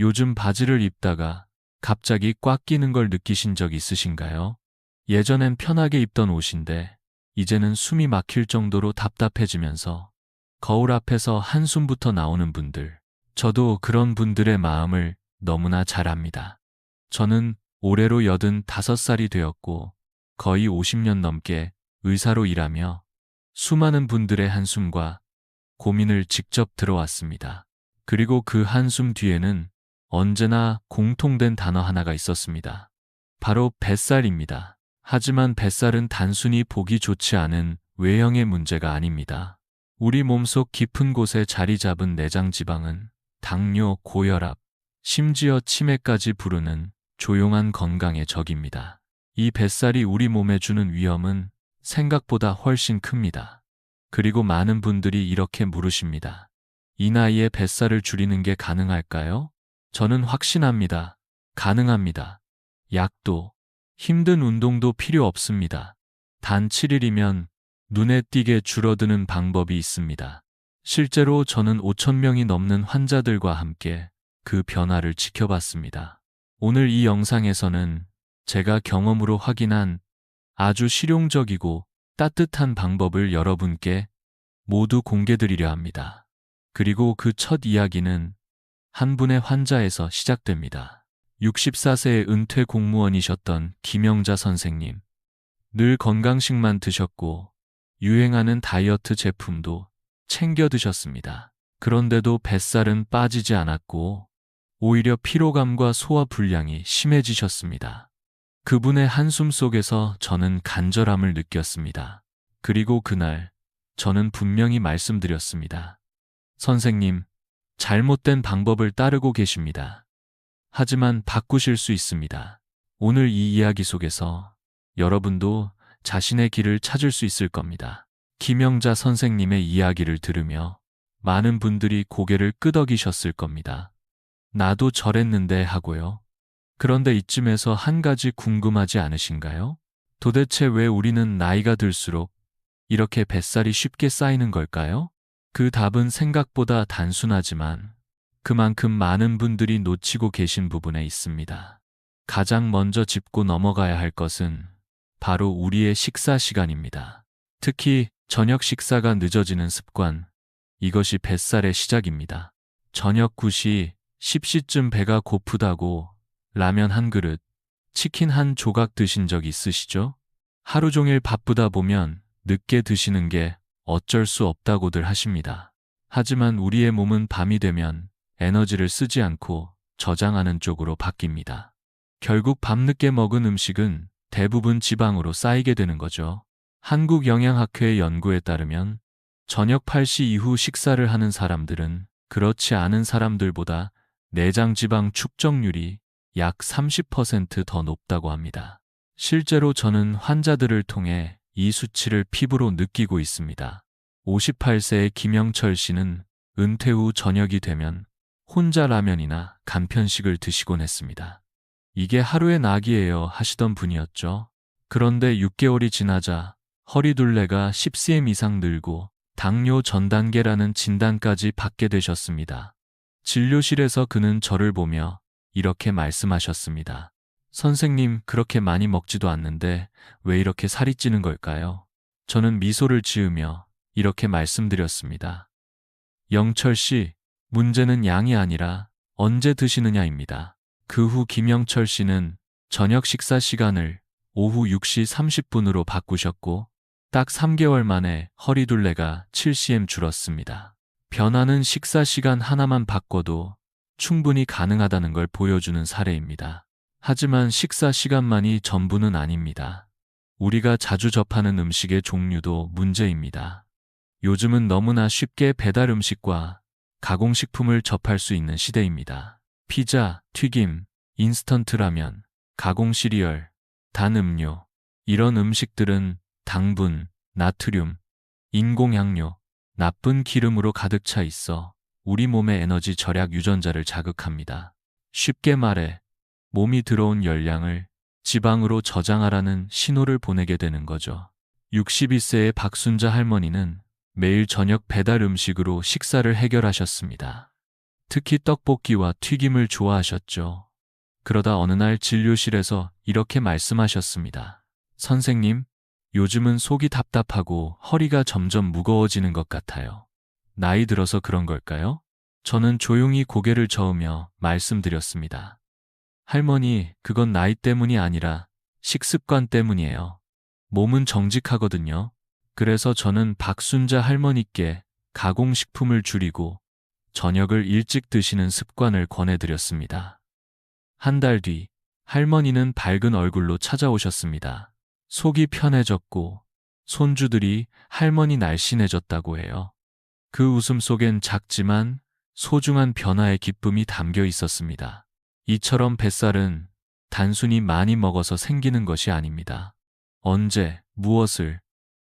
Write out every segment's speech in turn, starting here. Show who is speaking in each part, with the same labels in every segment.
Speaker 1: 요즘 바지를 입다가 갑자기 꽉 끼는 걸 느끼신 적 있으신가요? 예전엔 편하게 입던 옷인데 이제는 숨이 막힐 정도로 답답해지면서 거울 앞에서 한숨부터 나오는 분들. 저도 그런 분들의 마음을 너무나 잘 압니다. 저는 올해로 85살이 되었고 거의 50년 넘게 의사로 일하며 수많은 분들의 한숨과 고민을 직접 들어왔습니다. 그리고 그 한숨 뒤에는 언제나 공통된 단어 하나가 있었습니다. 바로 뱃살입니다. 하지만 뱃살은 단순히 보기 좋지 않은 외형의 문제가 아닙니다. 우리 몸속 깊은 곳에 자리 잡은 내장 지방은 당뇨, 고혈압, 심지어 치매까지 부르는 조용한 건강의 적입니다. 이 뱃살이 우리 몸에 주는 위험은 생각보다 훨씬 큽니다. 그리고 많은 분들이 이렇게 물으십니다. 이 나이에 뱃살을 줄이는 게 가능할까요? 저는 확신합니다. 가능합니다. 약도, 힘든 운동도 필요 없습니다. 단 7일이면 눈에 띄게 줄어드는 방법이 있습니다. 실제로 저는 5,000명이 넘는 환자들과 함께 그 변화를 지켜봤습니다. 오늘 이 영상에서는 제가 경험으로 확인한 아주 실용적이고 따뜻한 방법을 여러분께 모두 공개드리려 합니다. 그리고 그 첫 이야기는 한 분의 환자에서 시작됩니다. 64세의 은퇴 공무원이셨던 김영자 선생님. 늘 건강식만 드셨고 유행하는 다이어트 제품도 챙겨 드셨습니다. 그런데도 뱃살은 빠지지 않았고 오히려 피로감과 소화 불량이 심해지셨습니다. 그분의 한숨 속에서 저는 간절함을 느꼈습니다. 그리고 그날 저는 분명히 말씀드렸습니다. 선생님, 잘못된 방법을 따르고 계십니다. 하지만 바꾸실 수 있습니다. 오늘 이 이야기 속에서 여러분도 자신의 길을 찾을 수 있을 겁니다. 김영자 선생님의 이야기를 들으며 많은 분들이 고개를 끄덕이셨을 겁니다. 나도 저랬는데 하고요. 그런데 이쯤에서 한 가지 궁금하지 않으신가요? 도대체 왜 우리는 나이가 들수록 이렇게 뱃살이 쉽게 쌓이는 걸까요? 그 답은 생각보다 단순하지만 그만큼 많은 분들이 놓치고 계신 부분에 있습니다. 가장 먼저 짚고 넘어가야 할 것은 바로 우리의 식사 시간입니다. 특히 저녁 식사가 늦어지는 습관, 이것이 뱃살의 시작입니다. 저녁 9시, 10시쯤 배가 고프다고 라면 한 그릇, 치킨 한 조각 드신 적 있으시죠? 하루 종일 바쁘다 보면 늦게 드시는 게 어쩔 수 없다고들 하십니다. 하지만 우리의 몸은 밤이 되면 에너지를 쓰지 않고 저장하는 쪽으로 바뀝니다. 결국 밤늦게 먹은 음식은 대부분 지방으로 쌓이게 되는 거죠. 한국영양학회의 연구에 따르면 저녁 8시 이후 식사를 하는 사람들은 그렇지 않은 사람들보다 내장 지방 축적률이 약 30% 더 높다고 합니다. 실제로 저는 환자들을 통해 이 수치를 피부로 느끼고 있습니다. 58세의 김영철 씨는 은퇴 후 저녁이 되면 혼자 라면이나 간편식을 드시곤 했습니다. 이게 하루의 낙이에요 하시던 분이었죠. 그런데 6개월이 지나자 허리둘레가 10cm 이상 늘고 당뇨 전 단계라는 진단까지 받게 되셨습니다. 진료실에서 그는 저를 보며 이렇게 말씀하셨습니다. 선생님, 그렇게 많이 먹지도 않는데 왜 이렇게 살이 찌는 걸까요? 저는 미소를 지으며 이렇게 말씀드렸습니다. 영철 씨, 문제는 양이 아니라 언제 드시느냐입니다. 그 후 김영철 씨는 저녁 식사 시간을 오후 6시 30분으로 바꾸셨고 딱 3개월 만에 허리둘레가 7cm 줄었습니다. 변화는 식사 시간 하나만 바꿔도 충분히 가능하다는 걸 보여주는 사례입니다. 하지만 식사 시간만이 전부는 아닙니다. 우리가 자주 접하는 음식의 종류도 문제입니다. 요즘은 너무나 쉽게 배달 음식과 가공식품을 접할 수 있는 시대입니다. 피자, 튀김, 인스턴트 라면, 가공 시리얼, 단 음료, 이런 음식들은 당분, 나트륨, 인공향료, 나쁜 기름으로 가득 차 있어 우리 몸의 에너지 절약 유전자를 자극합니다. 쉽게 말해 몸이 들어온 열량을 지방으로 저장하라는 신호를 보내게 되는 거죠. 62세의 박순자 할머니는 매일 저녁 배달 음식으로 식사를 해결하셨습니다. 특히 떡볶이와 튀김을 좋아하셨죠. 그러다 어느 날 진료실에서 이렇게 말씀하셨습니다. 선생님, 요즘은 속이 답답하고 허리가 점점 무거워지는 것 같아요. 나이 들어서 그런 걸까요? 저는 조용히 고개를 저으며 말씀드렸습니다. 할머니, 그건 나이 때문이 아니라 식습관 때문이에요. 몸은 정직하거든요. 그래서 저는 박순자 할머니께 가공식품을 줄이고 저녁을 일찍 드시는 습관을 권해드렸습니다. 한 달 뒤, 할머니는 밝은 얼굴로 찾아오셨습니다. 속이 편해졌고, 손주들이 할머니 날씬해졌다고 해요. 그 웃음 속엔 작지만 소중한 변화의 기쁨이 담겨 있었습니다. 이처럼 뱃살은 단순히 많이 먹어서 생기는 것이 아닙니다. 언제, 무엇을,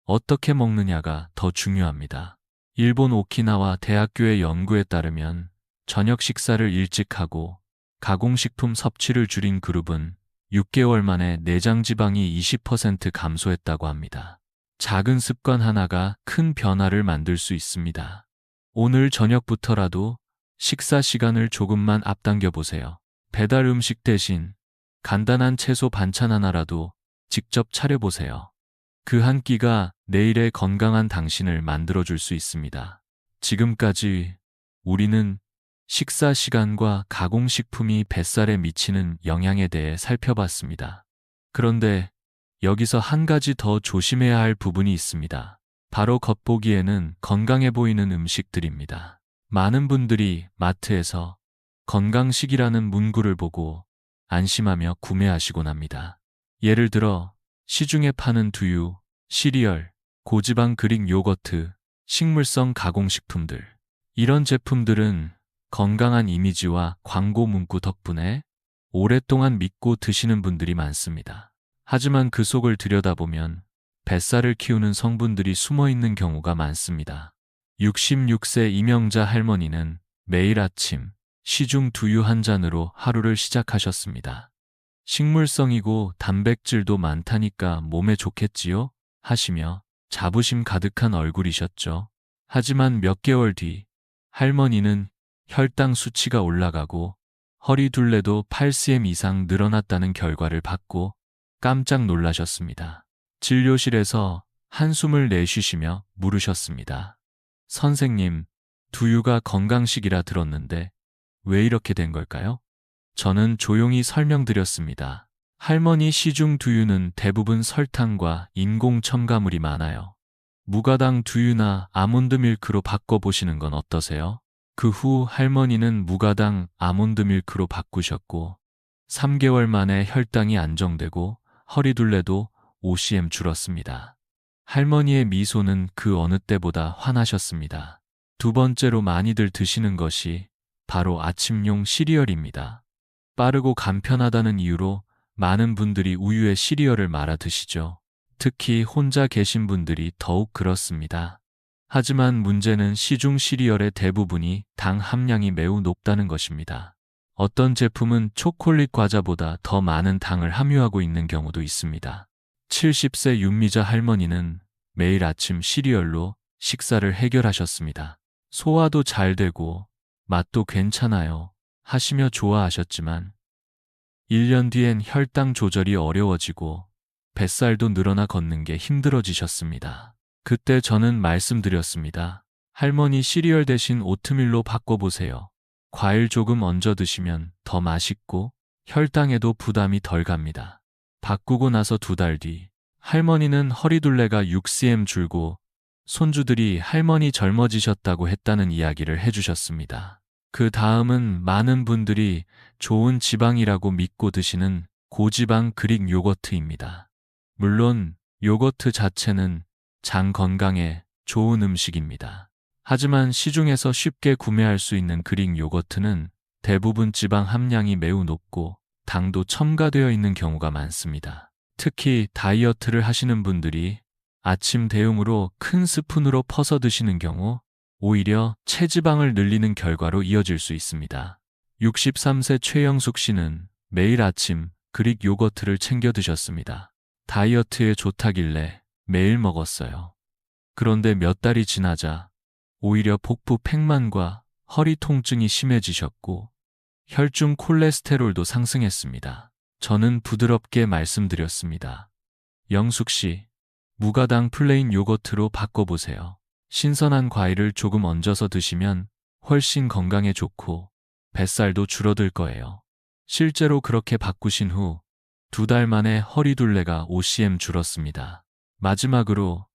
Speaker 1: 어떻게 먹느냐가 더 중요합니다. 일본 오키나와 대학교의 연구에 따르면 저녁 식사를 일찍 하고 가공식품 섭취를 줄인 그룹은 6개월 만에 내장 지방이 20% 감소했다고 합니다. 작은 습관 하나가 큰 변화를 만들 수 있습니다. 오늘 저녁부터라도 식사 시간을 조금만 앞당겨 보세요. 배달 음식 대신 간단한 채소 반찬 하나라도 직접 차려보세요. 그 한 끼가 내일의 건강한 당신을 만들어줄 수 있습니다. 지금까지 우리는 식사 시간과 가공식품이 뱃살에 미치는 영향에 대해 살펴봤습니다. 그런데 여기서 한 가지 더 조심해야 할 부분이 있습니다. 바로 겉보기에는 건강해 보이는 음식들입니다. 많은 분들이 마트에서 건강식이라는 문구를 보고 안심하며 구매하시곤 합니다. 예를 들어 시중에 파는 두유, 시리얼, 고지방 그릭 요거트, 식물성 가공식품들. 이런 제품들은 건강한 이미지와 광고 문구 덕분에 오랫동안 믿고 드시는 분들이 많습니다. 하지만 그 속을 들여다보면 뱃살을 키우는 성분들이 숨어 있는 경우가 많습니다. 66세 이명자 할머니는 매일 아침 시중 두유 한 잔으로 하루를 시작하셨습니다. 식물성이고 단백질도 많다니까 몸에 좋겠지요? 하시며 자부심 가득한 얼굴이셨죠. 하지만 몇 개월 뒤 할머니는 혈당 수치가 올라가고 허리 둘레도 8cm 이상 늘어났다는 결과를 받고 깜짝 놀라셨습니다. 진료실에서 한숨을 내쉬시며 물으셨습니다. 선생님, 두유가 건강식이라 들었는데 왜 이렇게 된 걸까요? 저는 조용히 설명드렸습니다. 할머니 시중 두유는 대부분 설탕과 인공 첨가물이 많아요. 무가당 두유나 아몬드 밀크로 바꿔보시는 건 어떠세요? 그 후 할머니는 무가당 아몬드 밀크로 바꾸셨고 3개월 만에 혈당이 안정되고 허리둘레도 5cm 줄었습니다. 할머니의 미소는 그 어느 때보다 환하셨습니다. 두 번째로 많이들 드시는 것이 바로 아침용 시리얼입니다. 빠르고 간편하다는 이유로 많은 분들이 우유에 시리얼을 말아 드시죠. 특히 혼자 계신 분들이 더욱 그렇습니다. 하지만 문제는 시중 시리얼의 대부분이 당 함량이 매우 높다는 것입니다. 어떤 제품은 초콜릿 과자보다 더 많은 당을 함유하고 있는 경우도 있습니다. 70세 윤미자 할머니는 매일 아침 시리얼로 식사를 해결하셨습니다. 소화도 잘 되고 맛도 괜찮아요 하시며 좋아하셨지만 1년 뒤엔 혈당 조절이 어려워지고 뱃살도 늘어나 걷는 게 힘들어지셨습니다. 그때 저는 말씀드렸습니다. 할머니 시리얼 대신 오트밀로 바꿔보세요. 과일 조금 얹어 드시면 더 맛있고 혈당에도 부담이 덜 갑니다. 바꾸고 나서 2달 뒤 할머니는 허리둘레가 6cm 줄고 손주들이 할머니 젊어지셨다고 했다는 이야기를 해주셨습니다. 그 다음은 많은 분들이 좋은 지방이라고 믿고 드시는 고지방 그릭 요거트입니다. 물론 요거트 자체는 장 건강에 좋은 음식입니다. 하지만 시중에서 쉽게 구매할 수 있는 그릭 요거트는 대부분 지방 함량이 매우 높고 당도 첨가되어 있는 경우가 많습니다. 특히 다이어트를 하시는 분들이 아침 대용으로 큰 스푼으로 퍼서 드시는 경우 오히려 체지방을 늘리는 결과로 이어질 수 있습니다. 63세 최영숙 씨는 매일 아침 그릭 요거트를 챙겨 드셨습니다. 다이어트에 좋다길래 매일 먹었어요. 그런데 몇 달이 지나자 오히려 복부 팽만과 허리 통증이 심해지셨고 혈중 콜레스테롤도 상승했습니다. 저는 부드럽게 말씀드렸습니다. 영숙 씨, 무가당 플레인 요거트로 바꿔보세요. 신선한 과일을 조금 얹어서 드시면 훨씬 건강에 좋고 뱃살도 줄어들 거예요. 실제로 그렇게 바꾸신 후 2달 만에 허리둘레가 5cm 줄었습니다. 마지막으로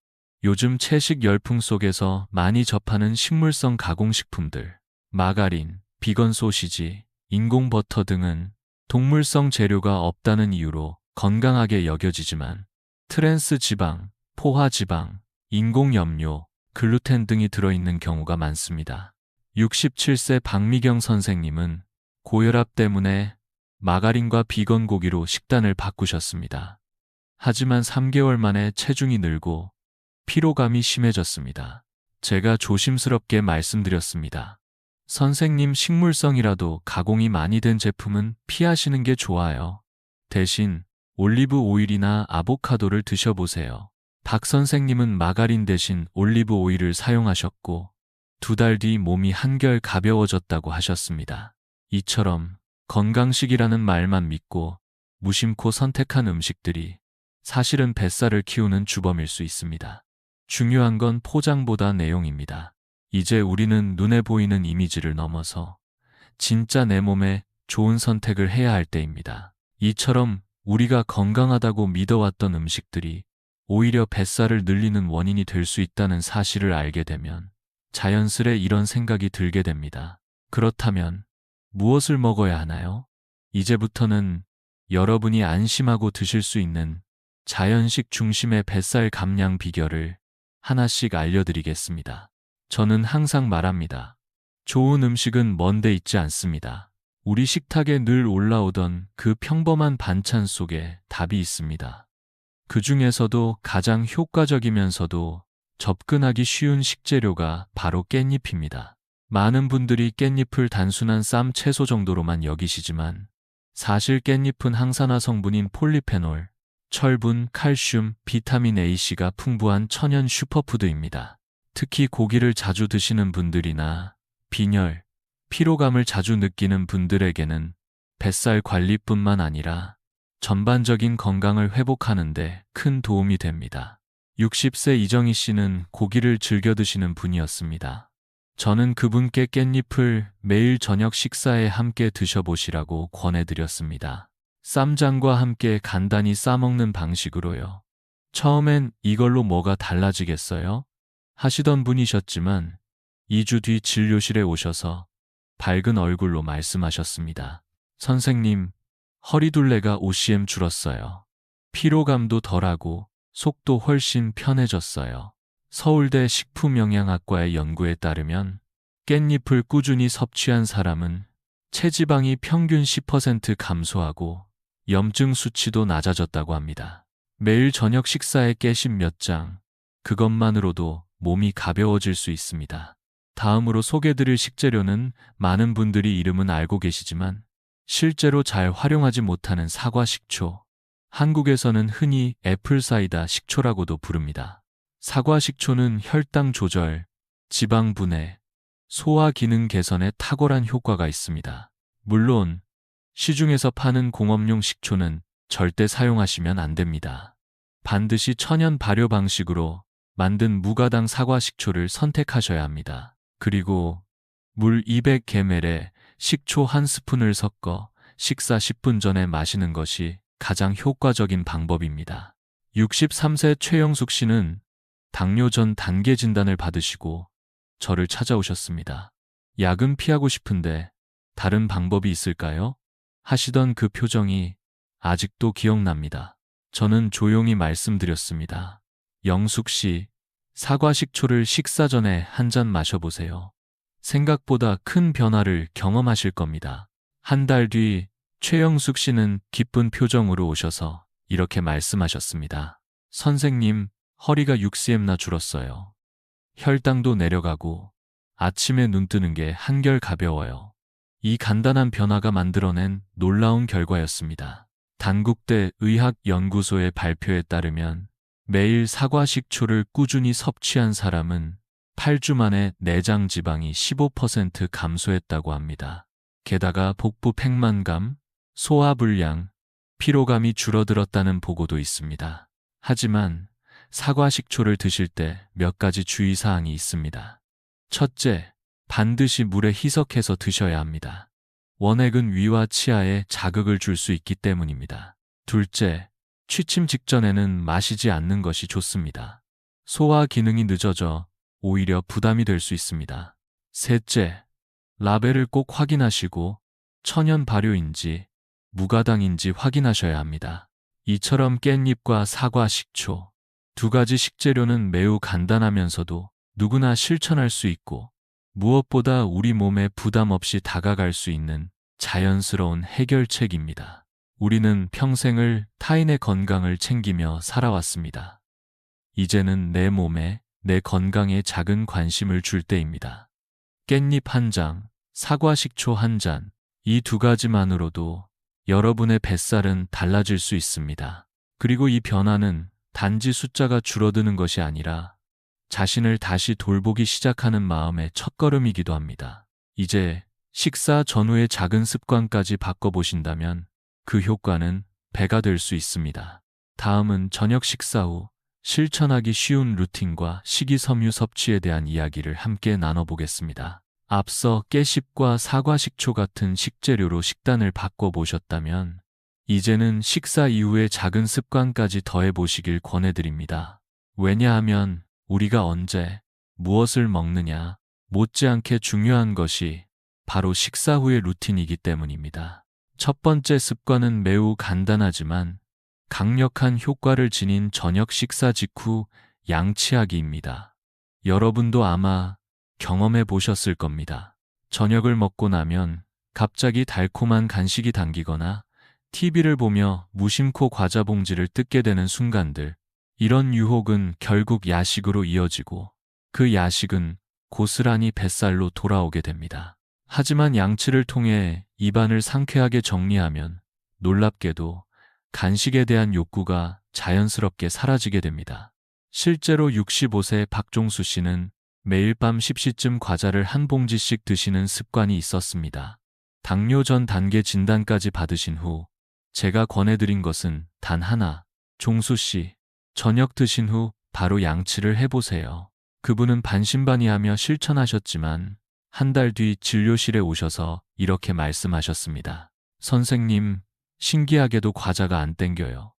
Speaker 1: 요즘 채식 열풍 속에서 많이 접하는 식물성 가공식품들, 마가린, 비건 소시지, 인공 버터 등은 동물성 재료가 없다는 이유로 건강하게 여겨지지만 트랜스 지방, 포화 지방, 인공 염료, 글루텐 등이 들어있는 경우가 많습니다. 67세 박미경 선생님은 고혈압 때문에 마가린과 비건 고기로 식단을 바꾸셨습니다. 하지만 3개월 만에 체중이 늘고 피로감이 심해졌습니다. 제가 조심스럽게 말씀드렸습니다. 선생님, 식물성이라도 가공이 많이 된 제품은 피하시는 게 좋아요. 대신 올리브 오일이나 아보카도를 드셔보세요. 박 선생님은 마가린 대신 올리브 오일을 사용하셨고 2달 뒤 몸이 한결 가벼워졌다고 하셨습니다. 이처럼 건강식이라는 말만 믿고 무심코 선택한 음식들이 사실은 뱃살을 키우는 주범일 수 있습니다. 중요한 건 포장보다 내용입니다. 이제 우리는 눈에 보이는 이미지를 넘어서 진짜 내 몸에 좋은 선택을 해야 할 때입니다. 이처럼 우리가 건강하다고 믿어왔던 음식들이 오히려 뱃살을 늘리는 원인이 될 수 있다는 사실을 알게 되면 자연스레 이런 생각이 들게 됩니다. 그렇다면 무엇을 먹어야 하나요? 이제부터는 여러분이 안심하고 드실 수 있는 자연식 중심의 뱃살 감량 비결을 하나씩 알려드리겠습니다. 저는 항상 말합니다. 좋은 음식은 먼데 있지 않습니다. 우리 식탁에 늘 올라오던 그 평범한 반찬 속에 답이 있습니다. 그 중에서도 가장 효과적이면서도 접근하기 쉬운 식재료가 바로 깻잎입니다. 많은 분들이 깻잎을 단순한 쌈 채소 정도로만 여기시지만 사실 깻잎은 항산화 성분인 폴리페놀, 철분, 칼슘, 비타민 AC가 풍부한 천연 슈퍼푸드입니다. 특히 고기를 자주 드시는 분들이나 빈혈, 피로감을 자주 느끼는 분들에게는 뱃살 관리뿐만 아니라 전반적인 건강을 회복하는 데 큰 도움이 됩니다. 60세 이정희 씨는 고기를 즐겨 드시는 분이었습니다. 저는 그분께 깻잎을 매일 저녁 식사에 함께 드셔보시라고 권해드렸습니다. 쌈장과 함께 간단히 싸먹는 방식으로요. 처음엔 이걸로 뭐가 달라지겠어요? 하시던 분이셨지만 2주 뒤 진료실에 오셔서 밝은 얼굴로 말씀하셨습니다. 선생님, 허리둘레가 5cm 줄었어요. 피로감도 덜하고 속도 훨씬 편해졌어요. 서울대 식품영양학과의 연구에 따르면 깻잎을 꾸준히 섭취한 사람은 체지방이 평균 10% 감소하고 염증 수치도 낮아졌다고 합니다. 매일 저녁 식사에 깻잎 몇 장, 그것만으로도 몸이 가벼워질 수 있습니다. 다음으로 소개드릴 식재료는 많은 분들이 이름은 알고 계시지만 실제로 잘 활용하지 못하는 사과 식초. 한국에서는 흔히 애플사이다 식초라고도 부릅니다. 사과 식초는 혈당 조절, 지방 분해, 소화 기능 개선에 탁월한 효과가 있습니다. 물론 시중에서 파는 공업용 식초는 절대 사용하시면 안 됩니다. 반드시 천연 발효 방식으로 만든 무가당 사과 식초를 선택하셔야 합니다. 그리고 물 200ml에 식초 1스푼을 섞어 식사 10분 전에 마시는 것이 가장 효과적인 방법입니다. 63세 최영숙 씨는 당뇨 전 단계 진단을 받으시고 저를 찾아오셨습니다. 약은 피하고 싶은데 다른 방법이 있을까요? 하시던 그 표정이 아직도 기억납니다. 저는 조용히 말씀드렸습니다. 영숙 씨, 사과 식초를 식사 전에 한 잔 마셔보세요. 생각보다 큰 변화를 경험하실 겁니다. 한 달 뒤 최영숙 씨는 기쁜 표정으로 오셔서 이렇게 말씀하셨습니다. 선생님, 허리가 6cm나 줄었어요. 혈당도 내려가고 아침에 눈 뜨는 게 한결 가벼워요. 이 간단한 변화가 만들어낸 놀라운 결과였습니다. 단국대 의학연구소의 발표에 따르면 매일 사과 식초를 꾸준히 섭취한 사람은 8주 만에 내장 지방이 15% 감소했다고 합니다. 게다가 복부 팽만감, 소화불량, 피로감이 줄어들었다는 보고도 있습니다. 하지만 사과 식초를 드실 때 몇 가지 주의사항이 있습니다. 첫째, 반드시 물에 희석해서 드셔야 합니다. 원액은 위와 치아에 자극을 줄 수 있기 때문입니다. 둘째, 취침 직전에는 마시지 않는 것이 좋습니다. 소화 기능이 늦어져 오히려 부담이 될 수 있습니다. 셋째, 라벨을 꼭 확인하시고 천연 발효인지 무가당인지 확인하셔야 합니다. 이처럼 깻잎과 사과 식초, 두 가지 식재료는 매우 간단하면서도 누구나 실천할 수 있고 무엇보다 우리 몸에 부담 없이 다가갈 수 있는 자연스러운 해결책입니다. 우리는 평생을 타인의 건강을 챙기며 살아왔습니다. 이제는 내 몸에, 내 건강에 작은 관심을 줄 때입니다. 깻잎 한 장, 사과 식초 한 잔, 이 두 가지만으로도 여러분의 뱃살은 달라질 수 있습니다. 그리고 이 변화는 단지 숫자가 줄어드는 것이 아니라 자신을 다시 돌보기 시작하는 마음의 첫걸음이기도 합니다. 이제 식사 전후의 작은 습관까지 바꿔보신다면 그 효과는 배가 될 수 있습니다. 다음은 저녁 식사 후 실천하기 쉬운 루틴과 식이섬유 섭취에 대한 이야기를 함께 나눠보겠습니다. 앞서 깨씹과 사과 식초 같은 식재료로 식단을 바꿔보셨다면 이제는 식사 이후의 작은 습관까지 더해보시길 권해드립니다. 왜냐하면 우리가 언제 무엇을 먹느냐 못지않게 중요한 것이 바로 식사 후의 루틴이기 때문입니다. 첫 번째 습관은 매우 간단하지만 강력한 효과를 지닌 저녁 식사 직후 양치하기입니다. 여러분도 아마 경험해 보셨을 겁니다. 저녁을 먹고 나면 갑자기 달콤한 간식이 당기거나 TV를 보며 무심코 과자 봉지를 뜯게 되는 순간들, 이런 유혹은 결국 야식으로 이어지고 그 야식은 고스란히 뱃살로 돌아오게 됩니다. 하지만 양치를 통해 입안을 상쾌하게 정리하면 놀랍게도 간식에 대한 욕구가 자연스럽게 사라지게 됩니다. 실제로 65세 박종수 씨는 매일 밤 10시쯤 과자를 한 봉지씩 드시는 습관이 있었습니다. 당뇨 전 단계 진단까지 받으신 후 제가 권해드린 것은 단 하나, 종수 씨, 저녁 드신 후 바로 양치를 해보세요. 그분은 반신반의하며 실천하셨지만 한 달 뒤 진료실에 오셔서 이렇게 말씀하셨습니다. 선생님, 신기하게도 과자가 안 땡겨요.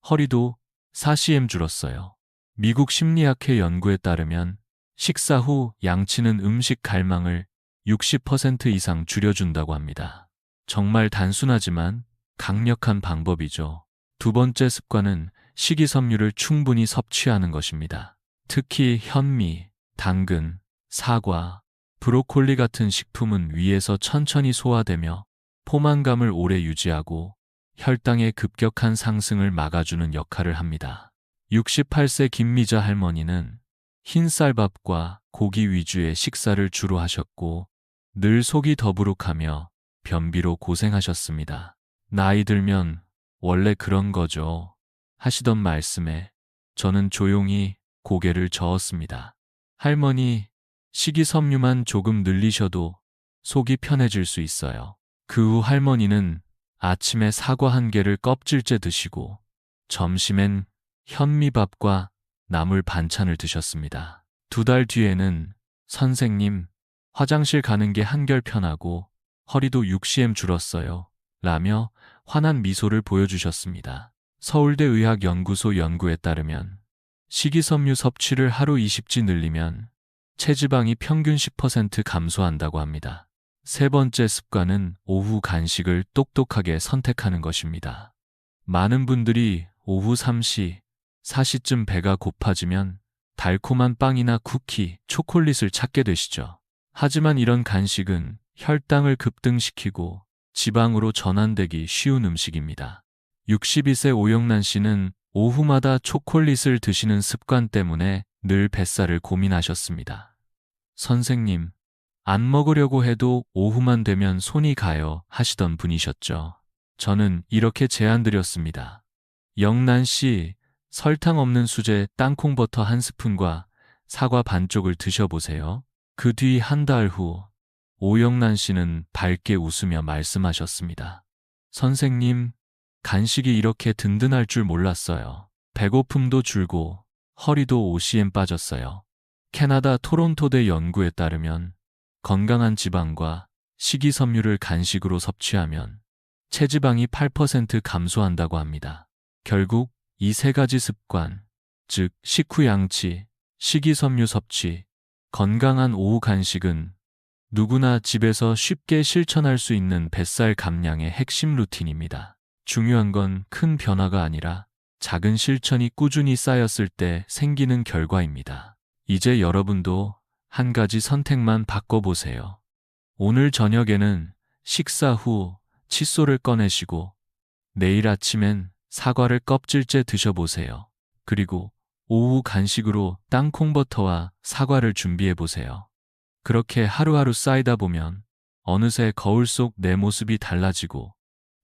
Speaker 1: 허리도 4cm 줄었어요. 미국 심리학회 연구에 따르면 식사 후 양치는 음식 갈망을 60% 이상 줄여준다고 합니다. 정말 단순하지만 강력한 방법이죠. 두 번째 습관은 식이섬유를 충분히 섭취하는 것입니다. 특히 현미, 당근, 사과, 브로콜리 같은 식품은 위에서 천천히 소화되며 포만감을 오래 유지하고 혈당의 급격한 상승을 막아주는 역할을 합니다. 68세 김미자 할머니는 흰쌀밥과 고기 위주의 식사를 주로 하셨고 늘 속이 더부룩하며 변비로 고생하셨습니다. 나이 들면 원래 그런 거죠 하시던 말씀에 저는 조용히 고개를 저었습니다. 할머니, 식이섬유만 조금 늘리셔도 속이 편해질 수 있어요. 그 후 할머니는 아침에 사과 한 개를 껍질째 드시고 점심엔 현미밥과 나물 반찬을 드셨습니다. 두 달 뒤에는 선생님, 화장실 가는 게 한결 편하고 허리도 6cm 줄었어요 라며 환한 미소를 보여주셨습니다. 서울대 의학연구소 연구에 따르면 식이섬유 섭취를 하루 20지 늘리면 체지방이 평균 10% 감소한다고 합니다. 세 번째 습관은 오후 간식을 똑똑하게 선택하는 것입니다. 많은 분들이 오후 3시, 4시쯤 배가 고파지면 달콤한 빵이나 쿠키, 초콜릿을 찾게 되시죠. 하지만 이런 간식은 혈당을 급등시키고 지방으로 전환되기 쉬운 음식입니다. 62세 오영란 씨는 오후마다 초콜릿을 드시는 습관 때문에 늘 뱃살을 고민하셨습니다. 선생님, 안 먹으려고 해도 오후만 되면 손이 가요 하시던 분이셨죠. 저는 이렇게 제안드렸습니다. 영란 씨, 설탕 없는 수제 땅콩버터 한 스푼과 사과 반쪽을 드셔보세요. 그 뒤 한 달 후, 오영란 씨는 밝게 웃으며 말씀하셨습니다. 선생님, 간식이 이렇게 든든할 줄 몰랐어요. 배고픔도 줄고 허리도 OCM 빠졌어요. 캐나다 토론토대 연구에 따르면 건강한 지방과 식이섬유를 간식으로 섭취하면 체지방이 8% 감소한다고 합니다. 결국 이 세 가지 습관, 즉 식후 양치, 식이섬유 섭취, 건강한 오후 간식은 누구나 집에서 쉽게 실천할 수 있는 뱃살 감량의 핵심 루틴입니다. 중요한 건 큰 변화가 아니라 작은 실천이 꾸준히 쌓였을 때 생기는 결과입니다. 이제 여러분도 한 가지 선택만 바꿔보세요. 오늘 저녁에는 식사 후 칫솔을 꺼내시고 내일 아침엔 사과를 껍질째 드셔보세요. 그리고 오후 간식으로 땅콩버터와 사과를 준비해보세요. 그렇게 하루하루 쌓이다 보면 어느새 거울 속 내 모습이 달라지고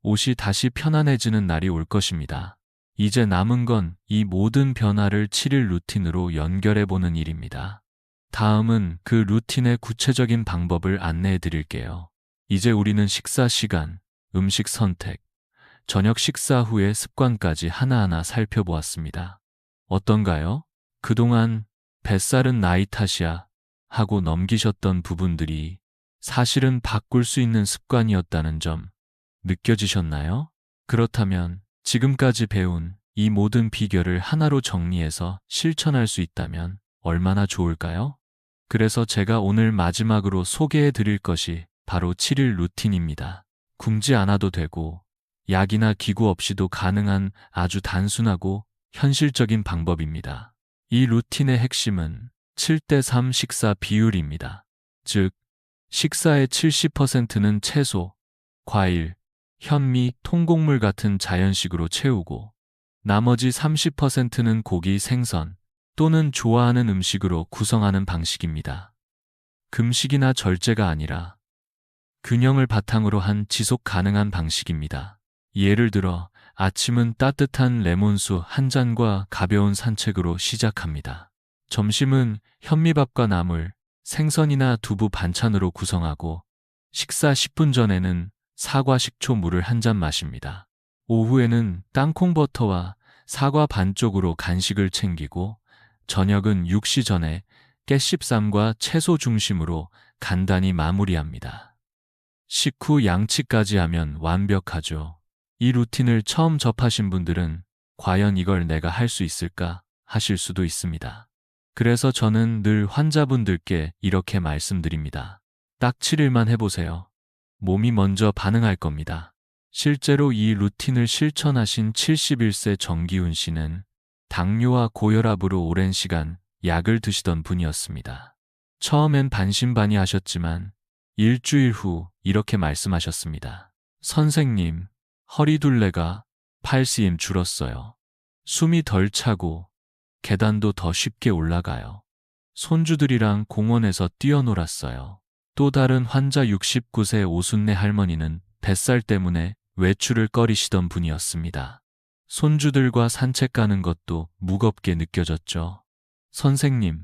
Speaker 1: 옷이 다시 편안해지는 날이 올 것입니다. 이제 남은 건 이 모든 변화를 7일 루틴으로 연결해보는 일입니다. 다음은 그 루틴의 구체적인 방법을 안내해 드릴게요. 이제 우리는 식사 시간, 음식 선택, 저녁 식사 후의 습관까지 하나하나 살펴보았습니다. 어떤가요? 그동안 뱃살은 나이 탓이야 하고 넘기셨던 부분들이 사실은 바꿀 수 있는 습관이었다는 점 느껴지셨나요? 그렇다면 지금까지 배운 이 모든 비결을 하나로 정리해서 실천할 수 있다면 얼마나 좋을까요? 그래서 제가 오늘 마지막으로 소개해 드릴 것이 바로 7일 루틴입니다. 굶지 않아도 되고 약이나 기구 없이도 가능한 아주 단순하고 현실적인 방법입니다. 이 루틴의 핵심은 7대3 식사 비율입니다. 즉, 식사의 70%는 채소, 과일, 현미, 통곡물 같은 자연식으로 채우고 나머지 30%는 고기, 생선 또는 좋아하는 음식으로 구성하는 방식입니다. 금식이나 절제가 아니라 균형을 바탕으로 한 지속 가능한 방식입니다. 예를 들어 아침은 따뜻한 레몬수 한 잔과 가벼운 산책으로 시작합니다. 점심은 현미밥과 나물, 생선이나 두부 반찬으로 구성하고 식사 10분 전에는 사과 식초 물을 한 잔 마십니다. 오후에는 땅콩버터와 사과 반쪽으로 간식을 챙기고 저녁은 6시 전에 깨씹쌈과 채소 중심으로 간단히 마무리합니다. 식후 양치까지 하면 완벽하죠. 이 루틴을 처음 접하신 분들은 과연 이걸 내가 할 수 있을까 하실 수도 있습니다. 그래서 저는 늘 환자분들께 이렇게 말씀드립니다. 딱 7일만 해보세요. 몸이 먼저 반응할 겁니다. 실제로 이 루틴을 실천하신 71세 정기훈 씨는 당뇨와 고혈압으로 오랜 시간 약을 드시던 분이었습니다. 처음엔 반신반의하셨지만 일주일 후 이렇게 말씀하셨습니다. 선생님, 허리둘레가 8cm 줄었어요. 숨이 덜 차고 계단도 더 쉽게 올라가요. 손주들이랑 공원에서 뛰어놀았어요. 또 다른 환자 69세 오순내 할머니는 뱃살 때문에 외출을 꺼리시던 분이었습니다. 손주들과 산책 가는 것도 무겁게 느껴졌죠. 선생님,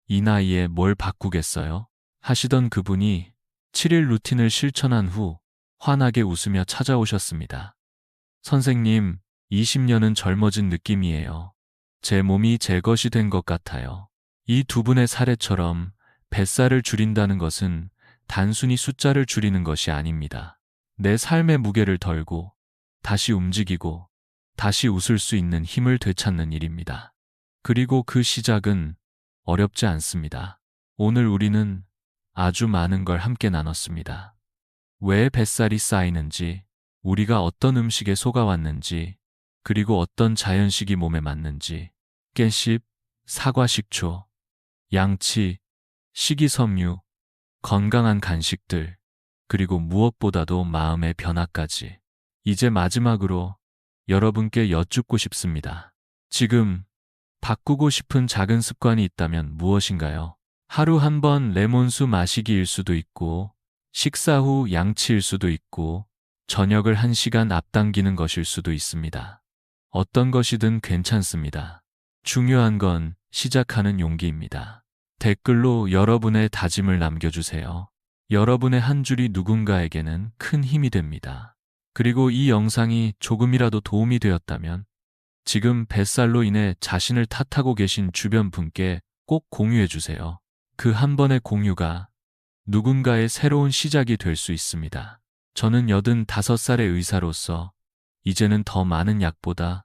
Speaker 1: 이 나이에 뭘 바꾸겠어요? 하시던 그분이 7일 루틴을 실천한 후 환하게 웃으며 찾아오셨습니다. 선생님, 20년은 젊어진 느낌이에요. 제 몸이 제 것이 된 것 같아요. 이 두 분의 사례처럼 뱃살을 줄인다는 것은 단순히 숫자를 줄이는 것이 아닙니다. 내 삶의 무게를 덜고 다시 움직이고 다시 웃을 수 있는 힘을 되찾는 일입니다. 그리고 그 시작은 어렵지 않습니다. 오늘 우리는 아주 많은 걸 함께 나눴습니다. 왜 뱃살이 쌓이는지, 우리가 어떤 음식에 속아왔는지, 그리고 어떤 자연식이 몸에 맞는지, 깨씹, 사과 식초, 양치, 식이섬유, 건강한 간식들, 그리고 무엇보다도 마음의 변화까지. 이제 마지막으로 여러분께 여쭙고 싶습니다. 지금 바꾸고 싶은 작은 습관이 있다면 무엇인가요? 하루 한 번 레몬수 마시기일 수도 있고, 식사 후 양치일 수도 있고, 저녁을 1시간 앞당기는 것일 수도 있습니다. 어떤 것이든 괜찮습니다. 중요한 건 시작하는 용기입니다. 댓글로 여러분의 다짐을 남겨주세요. 여러분의 한 줄이 누군가에게는 큰 힘이 됩니다. 그리고 이 영상이 조금이라도 도움이 되었다면 지금 뱃살로 인해 자신을 탓하고 계신 주변 분께 꼭 공유해 주세요. 그 한 번의 공유가 누군가의 새로운 시작이 될 수 있습니다. 저는 85살의 의사로서 이제는 더 많은 약보다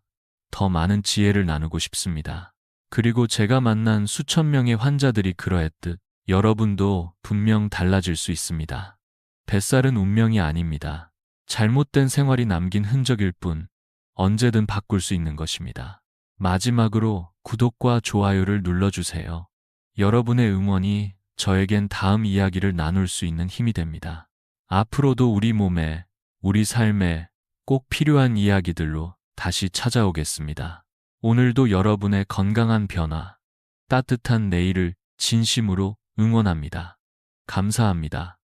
Speaker 1: 더 많은 지혜를 나누고 싶습니다. 그리고 제가 만난 수천 명의 환자들이 그러했듯 여러분도 분명 달라질 수 있습니다. 뱃살은 운명이 아닙니다. 잘못된 생활이 남긴 흔적일 뿐 언제든 바꿀 수 있는 것입니다. 마지막으로 구독과 좋아요를 눌러주세요. 여러분의 응원이 저에겐 다음 이야기를 나눌 수 있는 힘이 됩니다. 앞으로도 우리 몸에, 우리 삶에 꼭 필요한 이야기들로 다시 찾아오겠습니다. 오늘도 여러분의 건강한 변화, 따뜻한 내일을 진심으로 응원합니다. 감사합니다.